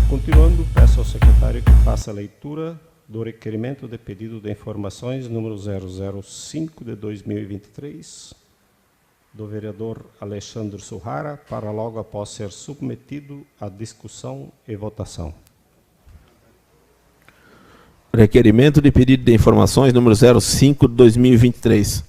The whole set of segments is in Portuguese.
Continuando, peço ao secretário que faça a leitura do requerimento de pedido de informações número 005 de 2023, do vereador Alexandre Surrara, para logo após ser submetido à discussão e votação. Requerimento de pedido de informações número 05 de 2023.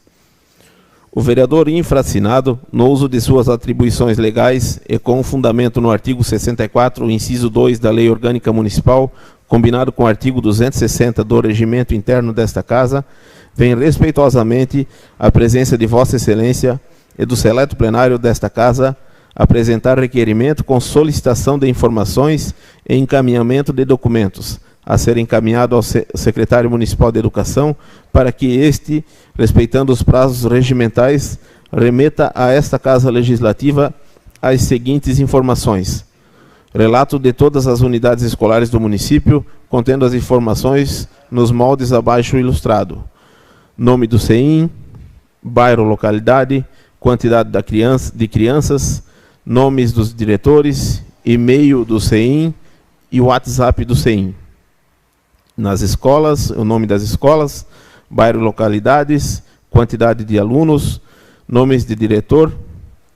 O vereador infracinado, no uso de suas atribuições legais e com fundamento no artigo 64, inciso 2 da Lei Orgânica Municipal, combinado com o artigo 260 do Regimento Interno desta Casa, vem respeitosamente à presença de Vossa Excelência e do seleto plenário desta Casa apresentar requerimento com solicitação de informações e encaminhamento de documentos a ser encaminhado ao secretário municipal de Educação para que este, respeitando os prazos regimentais, remeta a esta Casa Legislativa as seguintes informações: relato de todas as unidades escolares do município, contendo as informações nos moldes abaixo ilustrado: nome do CEIM, bairro, localidade, quantidade de crianças, nomes dos diretores, e-mail do CEIM e o WhatsApp do CEIM. Nas escolas, o nome das escolas, bairro, localidades, quantidade de alunos, nomes de diretor,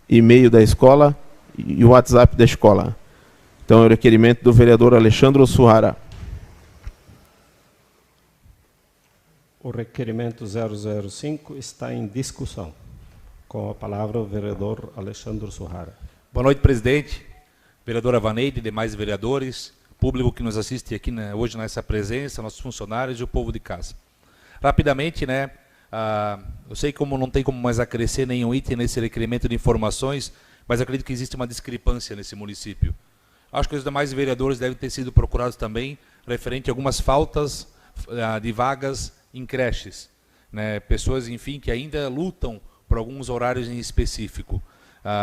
e-mail da escola e o WhatsApp da escola. Então, é o requerimento do vereador Alexandre Surrara. O requerimento 005 está em discussão. Com a palavra o vereador Alexandre Surrara. Boa noite, presidente, vereadora Vaneide e demais vereadores, público que nos assiste aqui hoje nessa presença, nossos funcionários e o povo de casa. Rapidamente, eu sei como não tem como mais acrescer nenhum item nesse requerimento de informações, mas acredito que existe uma discrepância nesse município. Acho que os demais vereadores devem ter sido procurados também referente a algumas faltas de vagas em creches, pessoas, enfim, que ainda lutam por alguns horários em específico.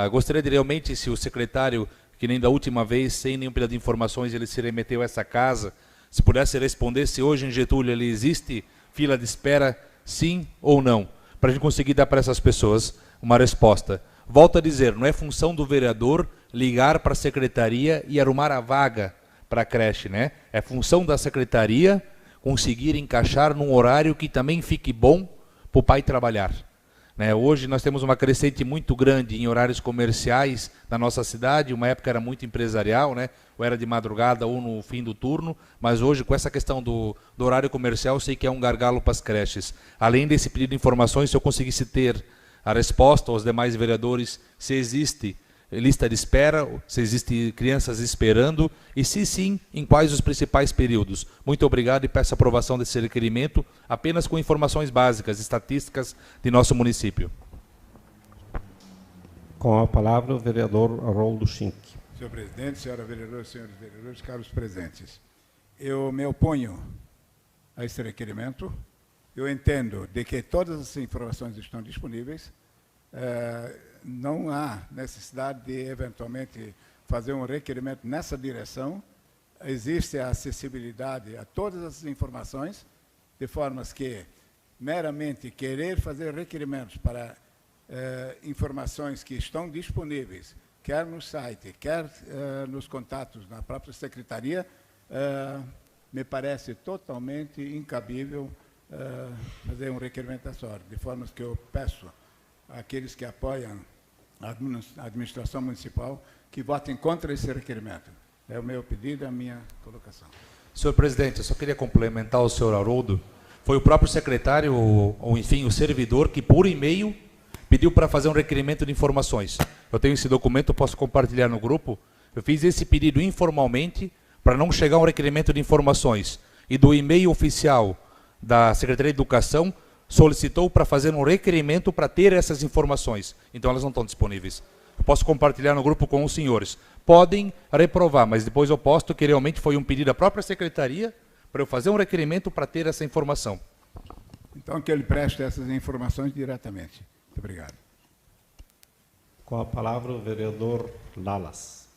Gostaria de realmente, se o secretário, que nem da última vez, sem nenhum pedido de informações, ele se remeteu a essa casa, se pudesse responder se hoje em Getúlio ele existe fila de espera, sim ou não, para a gente conseguir dar para essas pessoas uma resposta. Volto a dizer, não é função do vereador ligar para a secretaria e arrumar a vaga para a creche, É função da secretaria conseguir encaixar num horário que também fique bom para o pai trabalhar. Hoje nós temos uma crescente muito grande em horários comerciais na nossa cidade, uma época era muito empresarial, ou era de madrugada ou no fim do turno, mas hoje com essa questão do horário comercial eu sei que é um gargalo para as creches. Além desse pedido de informações, se eu conseguisse ter a resposta aos demais vereadores, se existe lista de espera, se existe crianças esperando, e se sim, em quais os principais períodos. Muito obrigado e peço a aprovação desse requerimento, apenas com informações básicas, estatísticas de nosso município. Com a palavra o vereador Haroldo Schink. Senhor presidente, senhora vereadora, senhores vereadores, caros presentes, eu me oponho a esse requerimento. Eu entendo de que todas as informações estão disponíveis, não há necessidade de, eventualmente, fazer um requerimento nessa direção. Existe a acessibilidade a todas as informações, de formas que, meramente, querer fazer requerimentos para informações que estão disponíveis, quer no site, quer nos contatos na própria secretaria, me parece totalmente incabível fazer um requerimento dessa ordem, de formas que eu peço àqueles que apoiam a administração municipal que votem contra esse requerimento. É o meu pedido, a minha colocação. Senhor presidente, eu só queria complementar o senhor Haroldo. Foi o próprio secretário, ou enfim, o servidor, que por e-mail pediu para fazer um requerimento de informações. Eu tenho esse documento, posso compartilhar no grupo. Eu fiz esse pedido informalmente para não chegar um requerimento de informações. E do e-mail oficial da Secretaria de Educação, solicitou para fazer um requerimento para ter essas informações. Então elas não estão disponíveis. Eu posso compartilhar no grupo com os senhores. Podem reprovar, mas depois eu posto que realmente foi um pedido da própria secretaria para eu fazer um requerimento para ter essa informação. Então que ele preste essas informações diretamente. Muito obrigado. Com a palavra o vereador Lalas.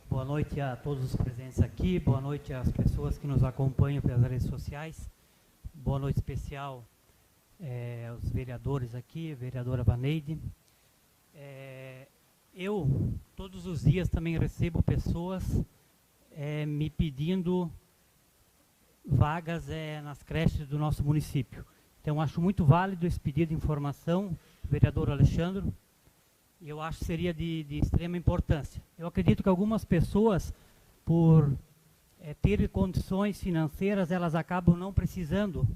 Boa noite a todos os presentes aqui, boa noite às pessoas que nos acompanham pelas redes sociais. Boa noite especial aos vereadores aqui, vereadora Vaneide. Eu, todos os dias, também recebo pessoas me pedindo vagas nas creches do nosso município. Então, acho muito válido esse pedido de informação do vereador Alexandre. Eu acho que seria de extrema importância. Eu acredito que algumas pessoas, por ter condições financeiras, elas acabam não precisando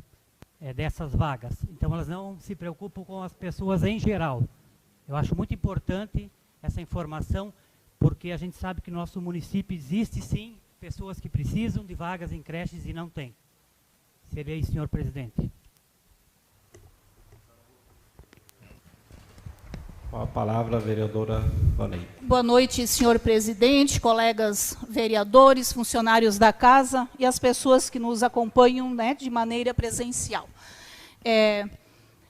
dessas vagas. Então, elas não se preocupam com as pessoas em geral. Eu acho muito importante essa informação, porque a gente sabe que no nosso município existe, sim, pessoas que precisam de vagas em creches e não tem. Seria isso, senhor presidente. Com a palavra, a vereadora Vaneide. Boa noite, senhor presidente, colegas vereadores, funcionários da casa e as pessoas que nos acompanham, né, de maneira presencial.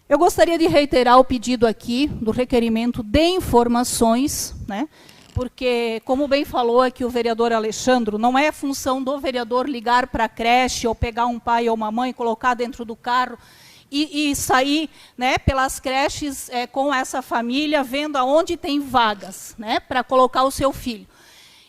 Eu gostaria de reiterar o pedido aqui do requerimento de informações, né, porque, como bem falou aqui o vereador Alexandre, não é função do vereador ligar para a creche ou pegar um pai ou uma mãe, colocar dentro do carro e sair, né, pelas creches com essa família, vendo aonde tem vagas, né, para colocar o seu filho.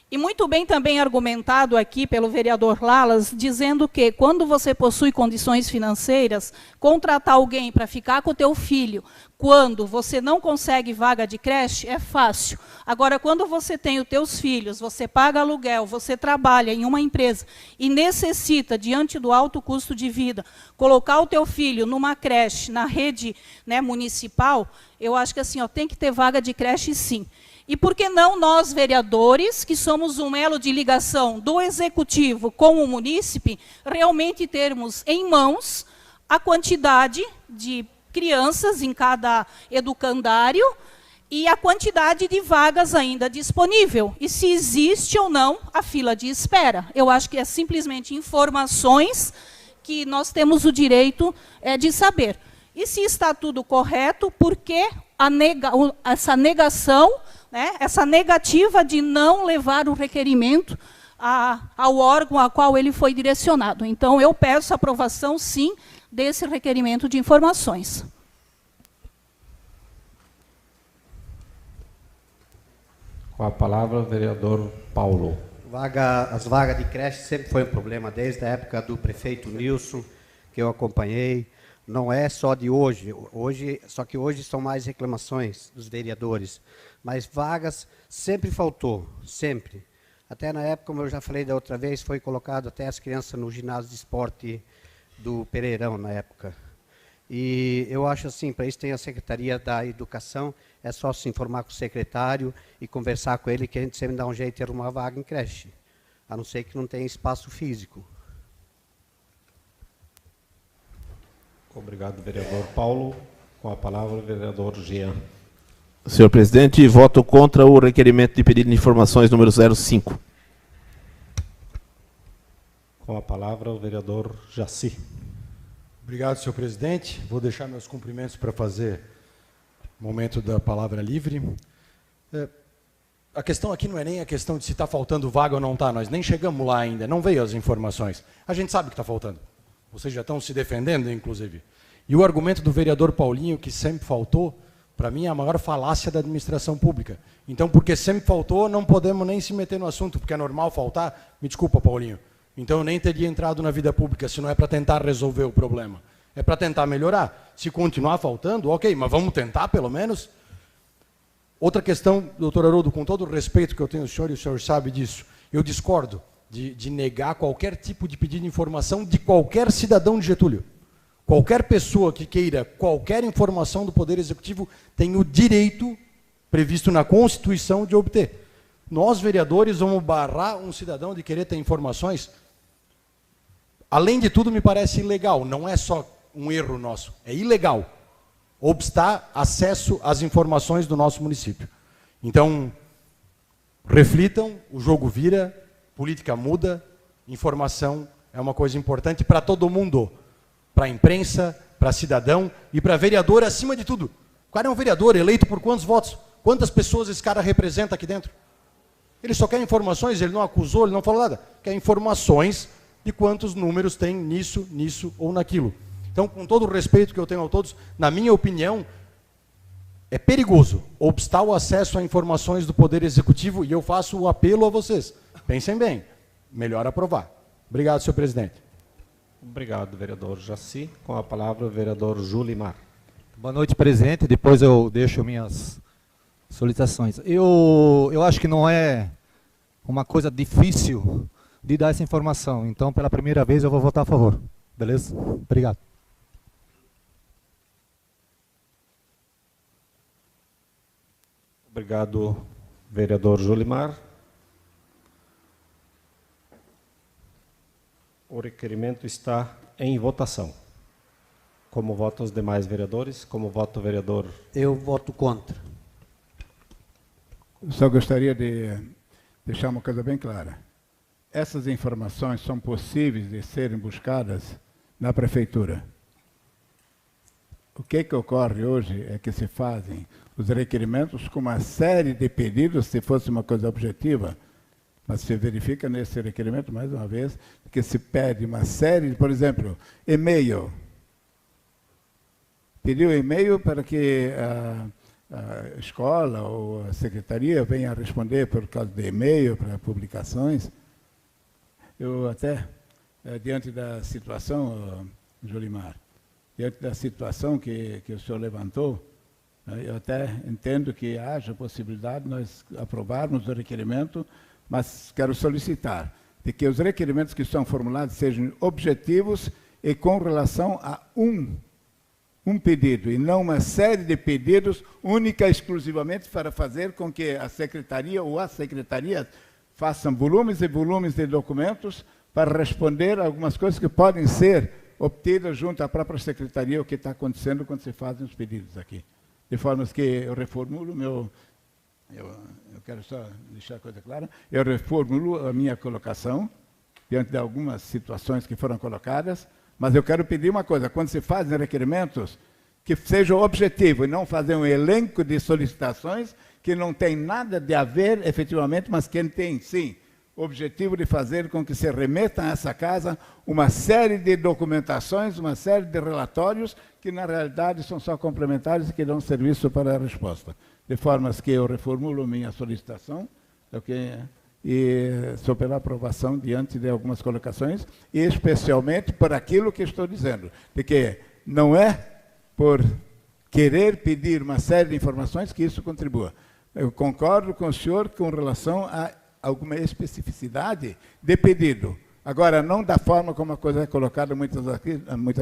E muito bem também argumentado aqui pelo vereador Lalas, dizendo que quando você possui condições financeiras, contratar alguém para ficar com o teu filho, quando você não consegue vaga de creche, é fácil. Agora, quando você tem os teus filhos, você paga aluguel, você trabalha em uma empresa e necessita, diante do alto custo de vida, colocar o teu filho numa creche, na rede, né, municipal, eu acho que assim, tem que ter vaga de creche, sim. E por que não nós, vereadores, que somos um elo de ligação do executivo com o munícipe, realmente termos em mãos a quantidade de crianças em cada educandário e a quantidade de vagas ainda disponível, e se existe ou não a fila de espera. Eu acho que é simplesmente informações que nós temos o direito de saber. E se está tudo correto, por que essa negação, né, essa negativa de não levar o requerimento ao órgão a qual ele foi direcionado? Então, eu peço a aprovação, sim, desse requerimento de informações. Com a palavra, o vereador Paulo. As vagas de creche sempre foi um problema, desde a época do prefeito Nilson, que eu acompanhei. Não é só de hoje, só que hoje são mais reclamações dos vereadores. Mas vagas sempre faltou, sempre. Até na época, como eu já falei da outra vez, foi colocado até as crianças no ginásio de esporte do Pereirão, na época. E eu acho assim, para isso tem a Secretaria da Educação, é só se informar com o secretário e conversar com ele, que a gente sempre dá um jeito de arrumar vaga em creche, a não ser que não tenha espaço físico. Obrigado, vereador Paulo. Com a palavra, o vereador Jean. Senhor presidente, voto contra o requerimento de pedido de informações número 05. Com a palavra, o vereador Jaci. Obrigado, senhor presidente. Vou deixar meus cumprimentos para fazer o momento da palavra livre. A questão aqui não é nem a questão de se está faltando vaga ou não está. Nós nem chegamos lá ainda, não veio as informações. A gente sabe que está faltando. Vocês já estão se defendendo, inclusive. E o argumento do vereador Paulinho, que sempre faltou, para mim é a maior falácia da administração pública. Então, porque sempre faltou, não podemos nem se meter no assunto, porque é normal faltar. Me desculpa, Paulinho. Então, eu nem teria entrado na vida pública, se não é para tentar resolver o problema. É para tentar melhorar. Se continuar faltando, ok, mas vamos tentar, pelo menos. Outra questão, doutor Haroldo, com todo o respeito que eu tenho ao senhor, e o senhor sabe disso, eu discordo de negar qualquer tipo de pedido de informação de qualquer cidadão de Getúlio. Qualquer pessoa que queira qualquer informação do Poder Executivo tem o direito previsto na Constituição de obter. Nós, vereadores, vamos barrar um cidadão de querer ter informações? Além de tudo, me parece ilegal. Não é só um erro nosso, é ilegal obstar acesso às informações do nosso município. Então, reflitam, o jogo vira, política muda, informação é uma coisa importante para todo mundo. Para a imprensa, para cidadão e para vereador, acima de tudo. O cara é um vereador eleito por quantos votos? Quantas pessoas esse cara representa aqui dentro? Ele só quer informações, ele não acusou, ele não falou nada. Quer informações de quantos números tem nisso, nisso ou naquilo. Então, com todo o respeito que eu tenho a todos, na minha opinião, é perigoso obstar o acesso a informações do Poder Executivo, e eu faço o apelo a vocês. Pensem bem. melhor aprovar. Obrigado, senhor presidente. Obrigado, vereador Jaci. Com a palavra, o vereador Julimar. Boa noite, presidente. Depois eu deixo minhas solicitações. Eu acho que não é uma coisa difícil de dar essa informação. Então, pela primeira vez, eu vou votar a favor. Beleza? Obrigado. Obrigado, vereador Julimar. O requerimento está em votação. Como votam os demais vereadores? Como vota o vereador? Eu voto contra. Só gostaria de deixar uma coisa bem clara. Essas informações são possíveis de serem buscadas na prefeitura. O que ocorre hoje é que se fazem os requerimentos com uma série de pedidos, se fosse uma coisa objetiva, mas se verifica nesse requerimento, mais uma vez, que se pede uma série, por exemplo, e-mail. Pediu e-mail para que a escola ou a secretaria venha responder por causa de e-mail, para publicações. Eu até, diante da situação, Julimar, diante da situação que o senhor levantou, eu até entendo que haja possibilidade de nós aprovarmos o requerimento, mas quero solicitar de que os requerimentos que são formulados sejam objetivos e com relação a um pedido, e não uma série de pedidos única e exclusivamente para fazer com que a secretaria ou as secretarias façam volumes e volumes de documentos para responder a algumas coisas que podem ser obtidas junto à própria secretaria, o que está acontecendo quando se fazem os pedidos aqui. De forma que eu reformulo eu quero só deixar a coisa clara, eu reformulo a minha colocação diante de algumas situações que foram colocadas, mas eu quero pedir uma coisa, quando se fazem requerimentos, que seja objetivo e não fazer um elenco de solicitações que não tem nada de a ver efetivamente, mas que tem, sim, o objetivo de fazer com que se remeta a essa casa uma série de documentações, uma série de relatórios que, na realidade, são só complementares e que dão serviço para a resposta. De formas que eu reformulo minha solicitação, e sou pela aprovação diante de algumas colocações, e especialmente por aquilo que estou dizendo, de que não é por querer pedir uma série de informações que isso contribua. Eu concordo com o senhor com relação a alguma especificidade de pedido. Agora, não da forma como a coisa é colocada muitas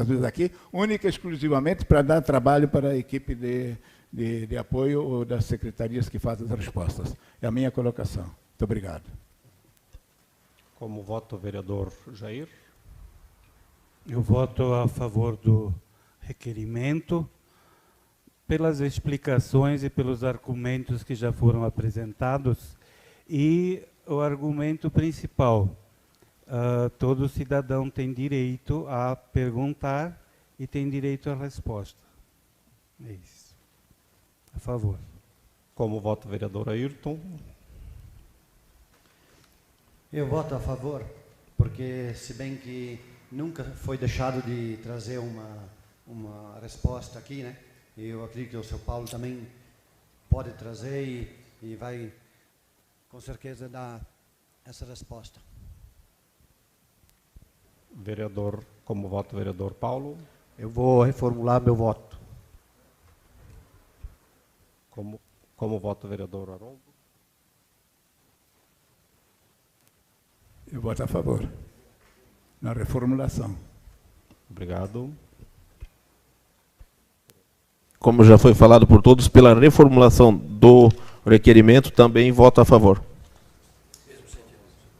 vezes aqui, única e exclusivamente para dar trabalho para a equipe de apoio ou das secretarias que fazem as respostas. É a minha colocação. Muito obrigado. Como vota o vereador Jair? Eu voto a favor do requerimento, pelas explicações e pelos argumentos que já foram apresentados, e o argumento principal, todo cidadão tem direito a perguntar e tem direito à resposta. É isso. A favor. Como vota o vereador Ayrton? Eu voto a favor, porque se bem que nunca foi deixado de trazer uma resposta aqui, né? Eu acredito que o seu Paulo também pode trazer e vai, com certeza, dar essa resposta. Vereador, como vota o vereador Paulo? Eu vou reformular meu voto. Como vota o vereador Haroldo? Eu voto a favor, na reformulação. Obrigado. Como já foi falado por todos, pela reformulação do requerimento, também voto a favor.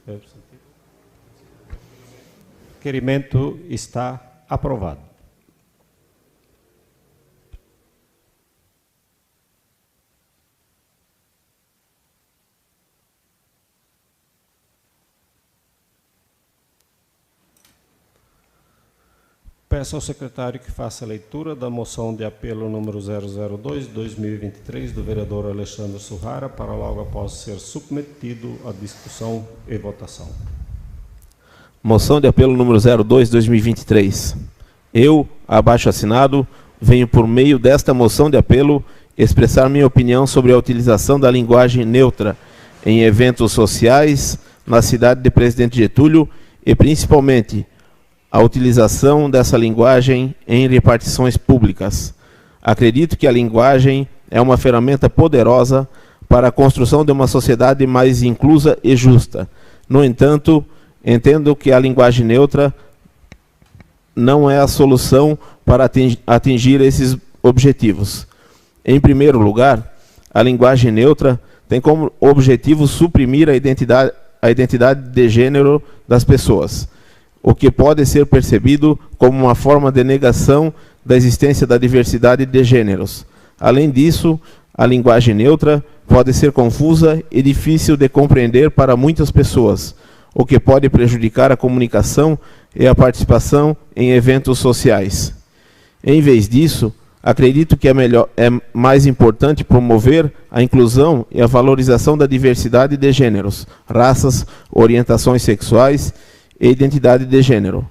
O requerimento está aprovado. Peço ao secretário que faça a leitura da moção de apelo número 002/2023 do vereador Alexandre Surrara, para logo após ser submetido à discussão e votação. Moção de apelo número 02/2023. Eu, abaixo assinado, venho por meio desta moção de apelo expressar minha opinião sobre a utilização da linguagem neutra em eventos sociais, na cidade de Presidente Getúlio e, principalmente, a utilização dessa linguagem em repartições públicas. Acredito que a linguagem é uma ferramenta poderosa para a construção de uma sociedade mais inclusa e justa. No entanto, entendo que a linguagem neutra não é a solução para atingir esses objetivos. Em primeiro lugar, a linguagem neutra tem como objetivo suprimir a identidade de gênero das pessoas, o que pode ser percebido como uma forma de negação da existência da diversidade de gêneros. Além disso, a linguagem neutra pode ser confusa e difícil de compreender para muitas pessoas, o que pode prejudicar a comunicação e a participação em eventos sociais. Em vez disso, acredito que é mais importante promover a inclusão e a valorização da diversidade de gêneros, raças, orientações sexuais e identidade de gênero.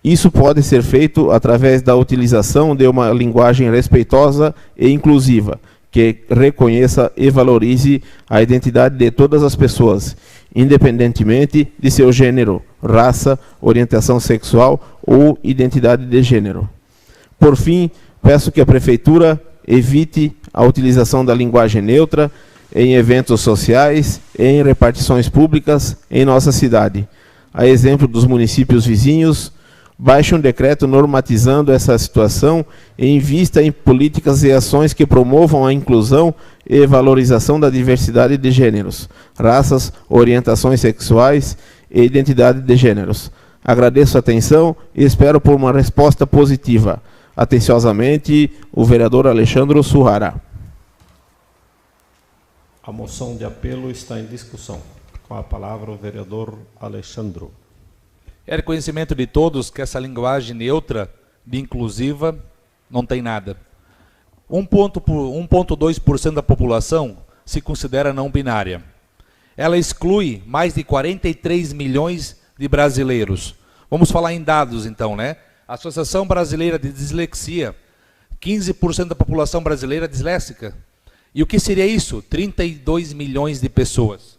Isso pode ser feito através da utilização de uma linguagem respeitosa e inclusiva, que reconheça e valorize a identidade de todas as pessoas, independentemente de seu gênero, raça, orientação sexual ou identidade de gênero. Por fim, peço que a Prefeitura evite a utilização da linguagem neutra em eventos sociais e em repartições públicas em nossa cidade. A exemplo dos municípios vizinhos, baixe um decreto normatizando essa situação e invista em políticas e ações que promovam a inclusão e valorização da diversidade de gêneros, raças, orientações sexuais e identidade de gêneros. Agradeço a atenção e espero por uma resposta positiva. Atenciosamente, o vereador Alexandre Surrara. A moção de apelo está em discussão. Com a palavra o vereador Alexandre. É de conhecimento de todos que essa linguagem neutra de inclusiva não tem nada. 1,2% da população se considera não binária. Ela exclui mais de 43 milhões de brasileiros. Vamos falar em dados então, né? A Associação Brasileira de Dislexia, 15% da população brasileira é disléxica. E o que seria isso? 32 milhões de pessoas.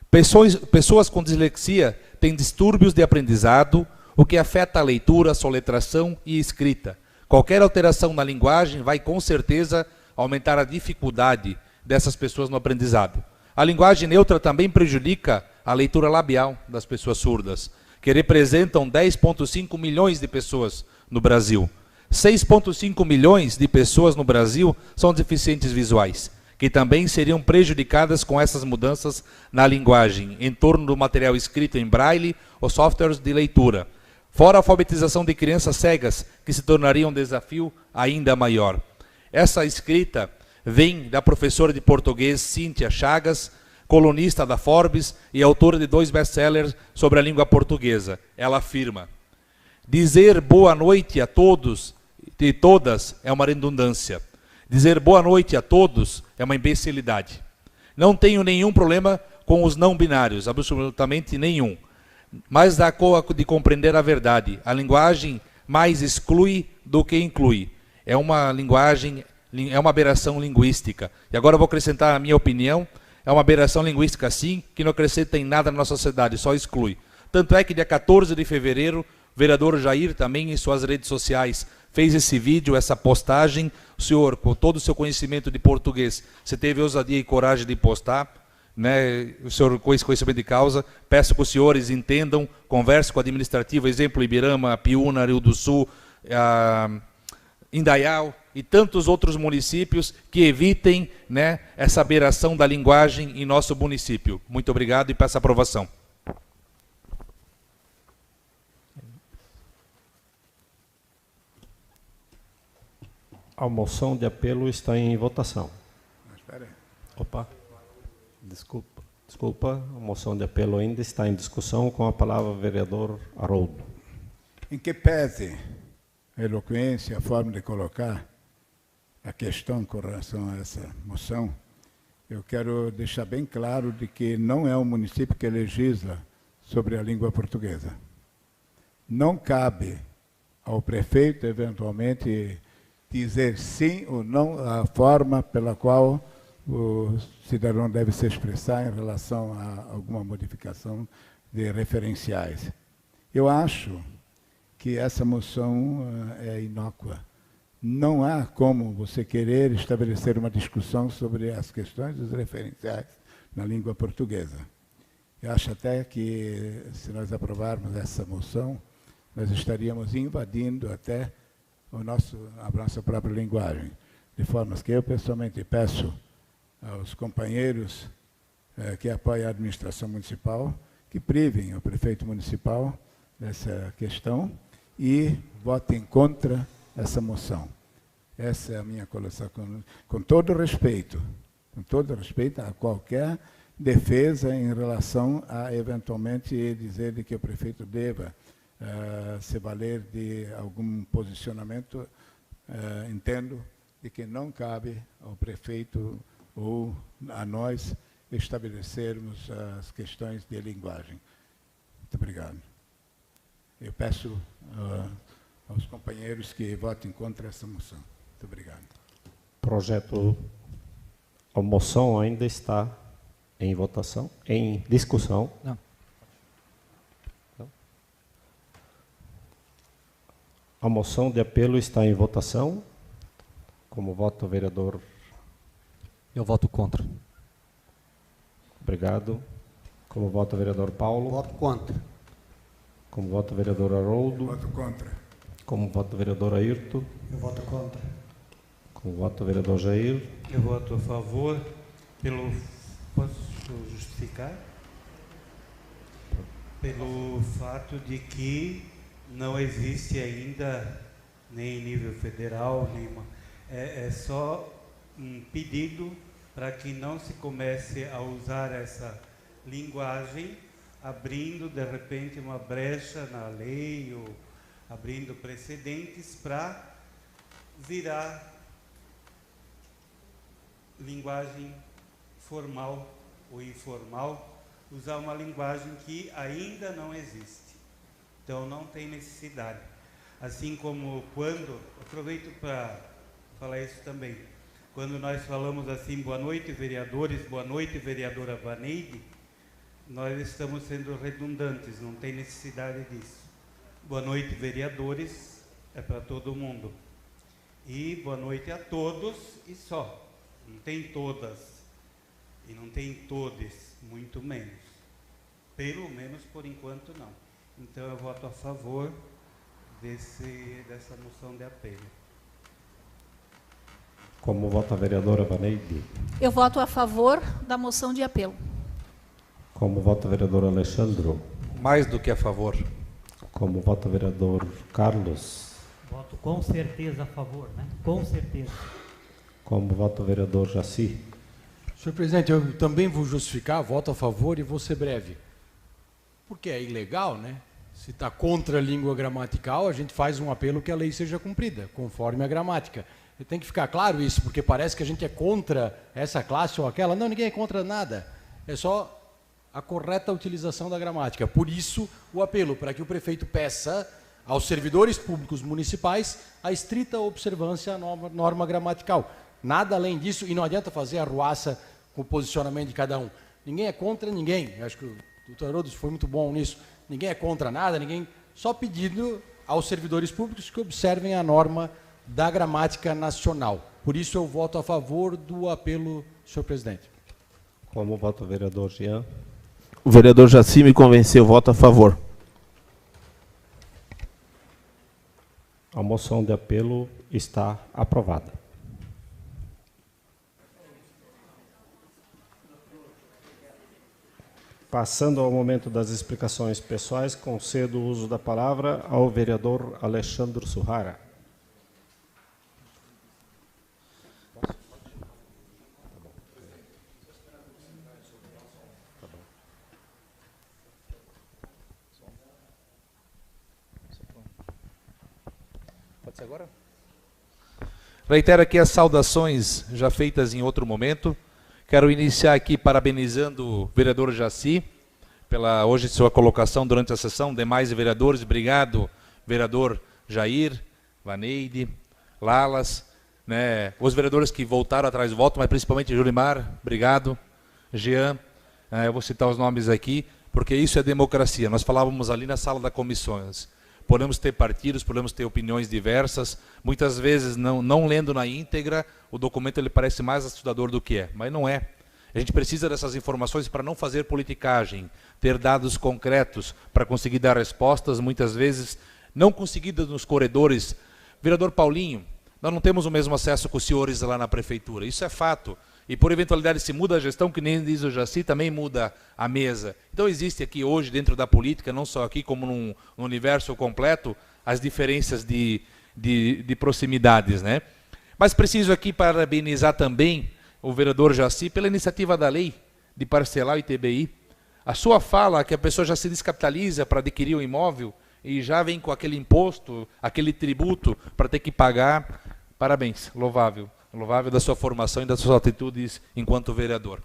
Pessoas com dislexia têm distúrbios de aprendizado, o que afeta a leitura, a soletração e escrita. Qualquer alteração na linguagem vai, com certeza, aumentar a dificuldade dessas pessoas no aprendizado. A linguagem neutra também prejudica a leitura labial das pessoas surdas, que representam 10,5 milhões de pessoas no Brasil. 6,5 milhões de pessoas no Brasil são deficientes visuais, que também seriam prejudicadas com essas mudanças na linguagem, em torno do material escrito em braille ou softwares de leitura. Fora a alfabetização de crianças cegas, que se tornaria um desafio ainda maior. Essa escrita vem da professora de português Cíntia Chagas, colunista da Forbes e autora de 2 best-sellers sobre a língua portuguesa. Ela afirma: dizer boa noite a todos e todas é uma redundância. Dizer boa noite a todos é uma imbecilidade. Não tenho nenhum problema com os não binários, absolutamente nenhum. Mas dá de compreender a verdade. A linguagem mais exclui do que inclui. É uma linguagem, é uma aberração linguística. E agora eu vou acrescentar a minha opinião. É uma aberração linguística, sim, que não acrescenta em nada na nossa sociedade, só exclui. Tanto é que dia 14 de fevereiro, o vereador Jair também em suas redes sociais fez esse vídeo, essa postagem. O senhor, com todo o seu conhecimento de português, você teve ousadia e coragem de postar, né? O senhor com esse conhecimento de causa, peço que os senhores entendam, converse com a administrativa, exemplo Ibirama, Piúna, Rio do Sul, Indaial e tantos outros municípios que evitem, né, essa aberração da linguagem em nosso município. Muito obrigado e peço aprovação. A moção de apelo está em votação. Espera aí. Opa, desculpa, a moção de apelo ainda está em discussão. Com a palavra o vereador Haroldo. Em que pese a eloquência, a forma de colocar a questão com relação a essa moção, eu quero deixar bem claro de que não é um município que legisla sobre a língua portuguesa. Não cabe ao prefeito, eventualmente, dizer sim ou não à forma pela qual o cidadão deve se expressar em relação a alguma modificação de referenciais. Eu acho que essa moção é inócua. Não há como você querer estabelecer uma discussão sobre as questões dos referenciais na língua portuguesa. Eu acho até que, se nós aprovarmos essa moção, nós estaríamos invadindo até a nossa própria linguagem. De forma que eu, pessoalmente, peço aos companheiros que apoiam a administração municipal que privem o prefeito municipal dessa questão e votem contra essa moção. Essa é a minha colocação, com todo respeito a qualquer defesa em relação a, eventualmente, dizer de que o prefeito deva se valer de algum posicionamento. Entendo de que não cabe ao prefeito ou a nós estabelecermos as questões de linguagem. Muito obrigado. Eu peço aos companheiros que votem contra essa moção. Muito obrigado. A moção ainda está em votação, em discussão. Não. A moção de apelo está em votação. Como vota o vereador? Eu voto contra. Obrigado. Como vota o vereador Paulo? Voto contra. Como vota o vereador Haroldo? Voto contra. Como vota o vereador Ayrton? Eu voto contra. Como vota o vereador Jair? Eu voto a favor posso justificar? Pelo fato de que não existe ainda, nem em nível federal, é só um pedido para que não se comece a usar essa linguagem, abrindo, de repente, uma brecha na lei ou abrindo precedentes para virar linguagem formal ou informal, usar uma linguagem que ainda não existe. Então, não tem necessidade. Assim como quando, aproveito para falar isso também, quando nós falamos assim, boa noite, vereadores, boa noite, vereadora Vaneide, nós estamos sendo redundantes, não tem necessidade disso. Boa noite, vereadores, é para todo mundo. E boa noite a todos e só. Não tem todas e não tem todes, muito menos. Pelo menos por enquanto não. Então eu voto a favor dessa moção de apelo. Como vota a vereadora Vaneide? Eu voto a favor da moção de apelo. Como vota o vereador Alexandro? Mais do que a favor. Como vota o vereador Carlos? Voto com certeza a favor, né? Com certeza. Como vota o vereador Jaci? Senhor presidente, eu também vou justificar, voto a favor e vou ser breve. Porque é ilegal, né? Se está contra a língua gramatical, a gente faz um apelo que a lei seja cumprida, conforme a gramática. E tem que ficar claro isso, porque parece que a gente é contra essa classe ou aquela. Não, ninguém é contra nada. É só a correta utilização da gramática. Por isso, o apelo, para que o prefeito peça aos servidores públicos municipais a estrita observância à norma gramatical. Nada além disso, e não adianta fazer a arruaça com o posicionamento de cada um. Ninguém é contra ninguém. Eu acho que o doutor Haroldo foi muito bom nisso. Ninguém é contra nada, ninguém... Só pedindo aos servidores públicos que observem a norma da gramática nacional. Por isso eu voto a favor do apelo, senhor presidente. Como vota o vereador Jean? O vereador Jaci me convenceu, voto a favor. A moção de apelo está aprovada. Passando ao momento das explicações pessoais, concedo o uso da palavra ao vereador Alexandre Surrara. Pode ser agora? Reitero aqui as saudações já feitas em outro momento. Quero iniciar aqui parabenizando o vereador Jaci pela hoje sua colocação durante a sessão. Demais vereadores, obrigado, vereador Jair, Vaneide, Lalas, né, os vereadores que voltaram atrás do voto, mas principalmente Julimar, obrigado, Jean, eu vou citar os nomes aqui, porque isso é democracia. Nós falávamos ali na sala das comissões. Podemos ter partidos, podemos ter opiniões diversas, muitas vezes não lendo na íntegra, o documento ele parece mais assustador do que é, mas não é. A gente precisa dessas informações para não fazer politicagem, ter dados concretos para conseguir dar respostas, muitas vezes não conseguidas nos corredores. Vereador Paulinho, nós não temos o mesmo acesso com os senhores lá na prefeitura, isso é fato. E por eventualidade, se muda a gestão, que nem diz o Jaci, também muda a mesa. Então existe aqui hoje, dentro da política, não só aqui como no universo completo, as diferenças de proximidades, né? Mas preciso aqui parabenizar também o vereador Jaci pela iniciativa da lei de parcelar o ITBI. A sua fala, que a pessoa já se descapitaliza para adquirir o imóvel e já vem com aquele imposto, aquele tributo para ter que pagar, parabéns, louvável. Louvável da sua formação e das suas atitudes enquanto vereador.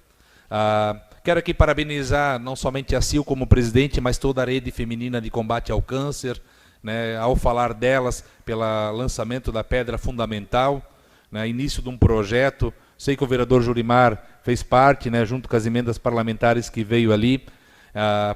Quero aqui parabenizar não somente a Sil como presidente, mas toda a rede feminina de combate ao câncer, né, ao falar delas, pelo lançamento da pedra fundamental, né, início de um projeto. Sei que o vereador Julimar fez parte, né, junto com as emendas parlamentares que veio ali,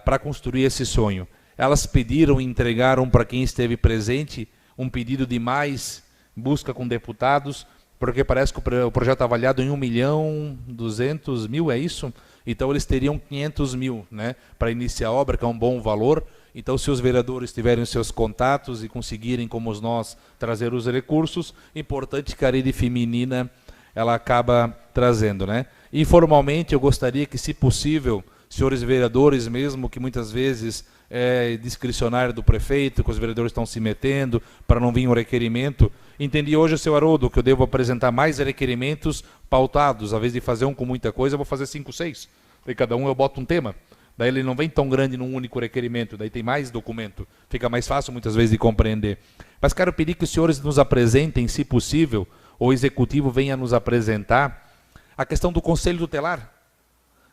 para construir esse sonho. Elas pediram e entregaram para quem esteve presente um pedido de mais busca com deputados, porque parece que o projeto é avaliado em 1.200.000, é isso? Então eles teriam 500 mil, né, para iniciar a obra, que é um bom valor. Então, se os vereadores tiverem os seus contatos e conseguirem, como nós, trazer os recursos, importante que a rede feminina ela acaba trazendo, né? Informalmente, eu gostaria que, se possível, senhores vereadores, mesmo que muitas vezes é discricionário do prefeito, que os vereadores estão se metendo para não vir um requerimento. Entendi hoje, seu Haroldo, que eu devo apresentar mais requerimentos pautados. Ao invés de fazer um com muita coisa, eu vou fazer 5, 6. Daí cada um eu boto um tema. Daí ele não vem tão grande num único requerimento, daí tem mais documento. Fica mais fácil muitas vezes de compreender. Mas quero pedir que os senhores nos apresentem, se possível, ou o executivo venha nos apresentar, a questão do Conselho Tutelar.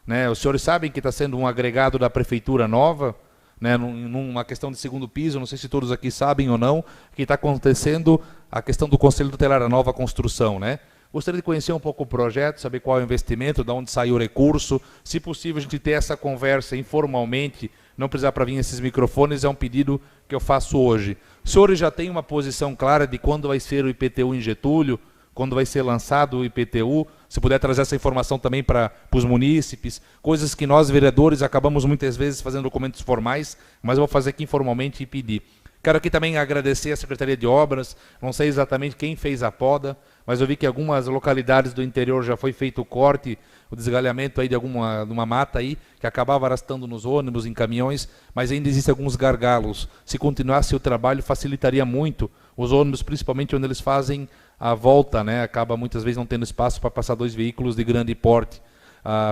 Né, os senhores sabem que está sendo um agregado da prefeitura nova, né, numa questão de segundo piso, não sei se todos aqui sabem ou não, que está acontecendo a questão do Conselho Tutelar, a nova construção, né? Gostaria de conhecer um pouco o projeto, saber qual é o investimento, de onde saiu o recurso, se possível a gente ter essa conversa informalmente, não precisar para vir esses microfones, é um pedido que eu faço hoje. Os senhores já têm uma posição clara de quando vai ser o IPTU em Getúlio, quando vai ser lançado o IPTU, se puder trazer essa informação também para os munícipes, coisas que nós, vereadores, acabamos muitas vezes fazendo documentos formais, mas eu vou fazer aqui informalmente e pedir. Quero aqui também agradecer a Secretaria de Obras, não sei exatamente quem fez a poda, mas eu vi que em algumas localidades do interior já foi feito o corte, o desgalhamento aí de uma mata aí, que acabava arrastando nos ônibus, em caminhões, mas ainda existem alguns gargalos. Se continuasse o trabalho, facilitaria muito os ônibus, principalmente onde eles fazem a volta, né? Acaba muitas vezes não tendo espaço para passar 2 veículos de grande porte.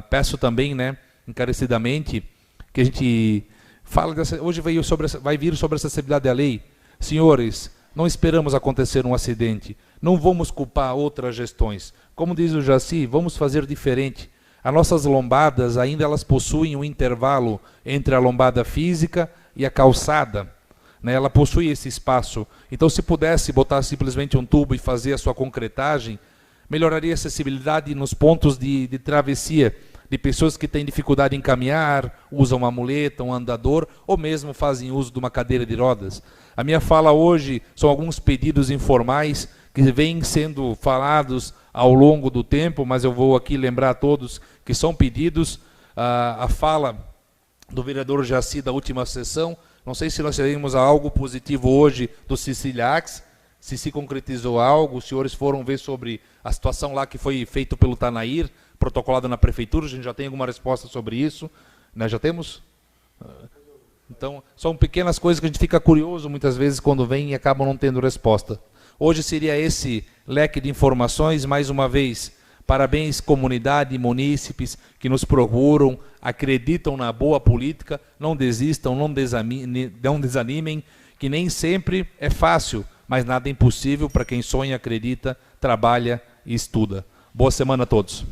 Peço também, né, encarecidamente, que a gente fale hoje vai vir sobre a acessibilidade da lei. Senhores, não esperamos acontecer um acidente, não vamos culpar outras gestões. Como diz o Jaci, vamos fazer diferente. As nossas lombadas ainda elas possuem um intervalo entre a lombada física e a calçada. Né, ela possui esse espaço. Então, se pudesse botar simplesmente um tubo e fazer a sua concretagem, melhoraria a acessibilidade nos pontos de travessia, de pessoas que têm dificuldade em caminhar, usam uma muleta, um andador, ou mesmo fazem uso de uma cadeira de rodas. A minha fala hoje são alguns pedidos informais que vêm sendo falados ao longo do tempo, mas eu vou aqui lembrar a todos que são pedidos. A fala do vereador Jaci da última sessão, não sei se nós teremos algo positivo hoje do Siciliax, se concretizou algo, os senhores foram ver sobre a situação lá que foi feito pelo Tanair, protocolado na prefeitura, a gente já tem alguma resposta sobre isso, né? Já temos? Então, são pequenas coisas que a gente fica curioso muitas vezes quando vem e acabam não tendo resposta. Hoje seria esse leque de informações, mais uma vez, parabéns comunidade e munícipes que nos procuram, acreditam na boa política, não desistam, não desanimem, que nem sempre é fácil, mas nada é impossível para quem sonha, acredita, trabalha e estuda. Boa semana a todos.